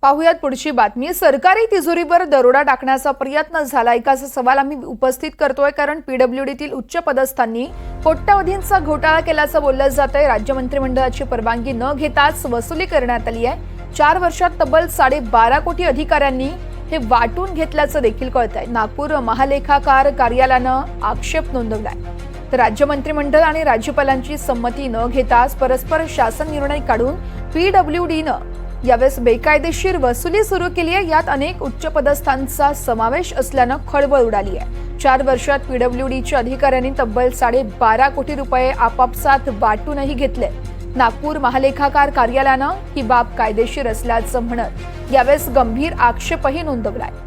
पाहुयात पुढची बातमी। सरकारी तिजोरीवर दरोडा टाकण्याचा प्रयत्न झाला का असा सवाल आम्ही उपस्थित करतोय, कारण पीडब्ल्यूडीतील उच्च पदस्थांनी कोट्यवधींचा घोटाळा केल्याचं बोललं जातंय। राज्य मंत्रिमंडळाची परवानगी न घेताच वसुली करण्यात आली आहे। 4 वर्षात तब्बल 12.5 कोटी अधिकाऱ्यांनी हे वाटून घेतल्याचं देखील कळतंय। नागपूर महालेखाकार कार्यालयानं आक्षेप नोंदवलाय, तर राज्य मंत्रिमंडळ आणि राज्यपालांची संमती न घेताच परस्पर शासन निर्णय काढून पीडब्ल्यूडीनं यावेळेस बेकायदेशीर वसुली सुरू केली आहे। यात अनेक उच्च पदस्थांचा समावेश असल्यानं खळबळ उडाली आहे। 4 वर्षात पीडब्ल्यूडीच्या अधिकाऱ्यांनी तब्बल 12.5 कोटी रुपये आपापसात वाटूनही घेतले। नागपूर महालेखाकार कार्यालयानं ही बाब कायदेशीर असल्याचं म्हणत यावेळेस गंभीर आक्षेपही नोंदवलाय।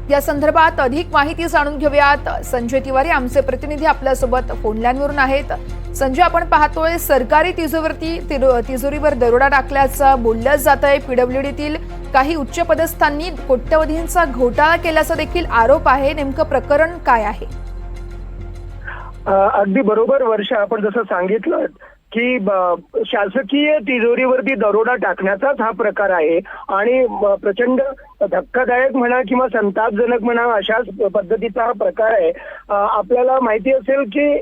या संदर्भात अधिक माहिती जाणून घेऊयात। संजय तिवारी आमचे प्रतिनिधी आपल्यासोबत फोन लाईनवरून आहेत। संजय, आपण पाहतोय सरकारी तिजोरीवर दरोडा टाकल्याचं बोललं जातंय। पीडब्ल्यूडीतील काही उच्च पदस्थांनी कोट्यवधींचा घोटाळा केल्याचा देखील आरोप आहे। नेमकं प्रकरण काय आहे? अगदी बरोबर वर्ष, आपण जसं सांगितलं की शासकीय तिजोरीवरती दरोडा टाकण्याचाच हा प्रकार आहे आणि प्रचंड धक्कादायक म्हणा किंवा संतापजनक म्हणा अशाच पद्धतीचा हा प्रकार आहे। आपल्याला माहिती असेल की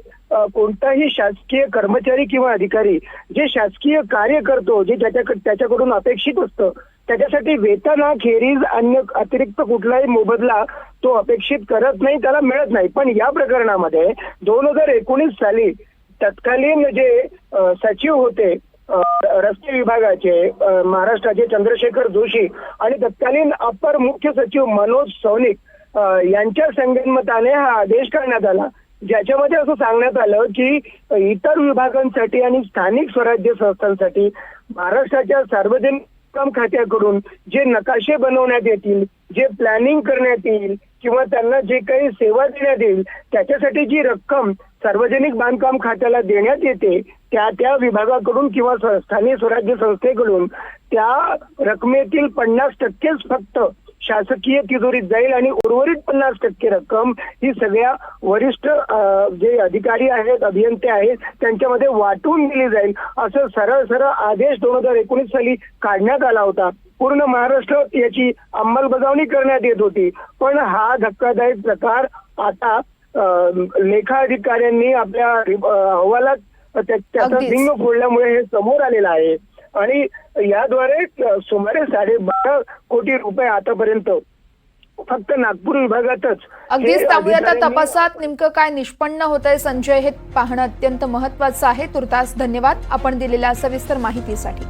कोणताही शासकीय कर्मचारी किंवा अधिकारी जे शासकीय कार्य करतो, जे त्याच्याकडून अपेक्षित असतं, त्याच्यासाठी वेतनाखेरीज अन्य अतिरिक्त कुठलाही मोबदला तो अपेक्षित करत नाही, त्याला मिळत नाही। पण या प्रकरणामध्ये 2019 साली तत्कालीन जे सचिव होते रस्ते विभागाचे महाराष्ट्राचे चंद्रशेखर जोशी आणि तत्कालीन अपर मुख्य सचिव मनोज सौनिक यांच्या संगनमताने हा आदेश करण्यात आला, ज्याच्यामध्ये असं सांगण्यात आलं की इतर विभागांसाठी आणि स्थानिक स्वराज्य संस्थांसाठी महाराष्ट्राच्या सार्वजनिक बांधकाम खात्याकडून जे नकाशे बनवण्यात येतील, जे प्लॅनिंग करण्यात येईल किंवा त्यांना जे काही सेवा देण्यात येईल, त्याच्यासाठी जी रक्कम सार्वजनिक बांधकाम खात्याला देण्यात येते त्या विभागाकडून किंवा स्थानिक स्वराज्य संस्थेकडून त्या रकमेतील 50% फक्त शासकीय तिजोरीत जाईल आणि उर्वरित 50% रक्कम ही सगळ्या वरिष्ठ जे अधिकारी आहेत, अभियंते आहेत, त्यांच्यामध्ये वाटून दिली जाईल, असं सरळ आदेश 2019 साली काढण्यात आला होता। पूर्ण महाराष्ट्रात याची अंमलबजावणी करण्यात येत होती। पण हा धक्कादायक प्रकार आता लेखा अधिकाऱ्यांनी आपल्या अहवालात त्याचा धिंग फोडल्यामुळे हे समोर आलेलं आहे आणि याद्वारे सुमारे 12.5 कोटी रुपये आतापर्यंत फक्त नागपूर विभागातच अगदीच त्यामुळे तपासात नेमकं काय निष्पन्न होतंय संजय, हे पाहणं अत्यंत महत्त्वाचं आहे। तुर्तास धन्यवाद आपण दिलेल्या सविस्तर माहितीसाठी।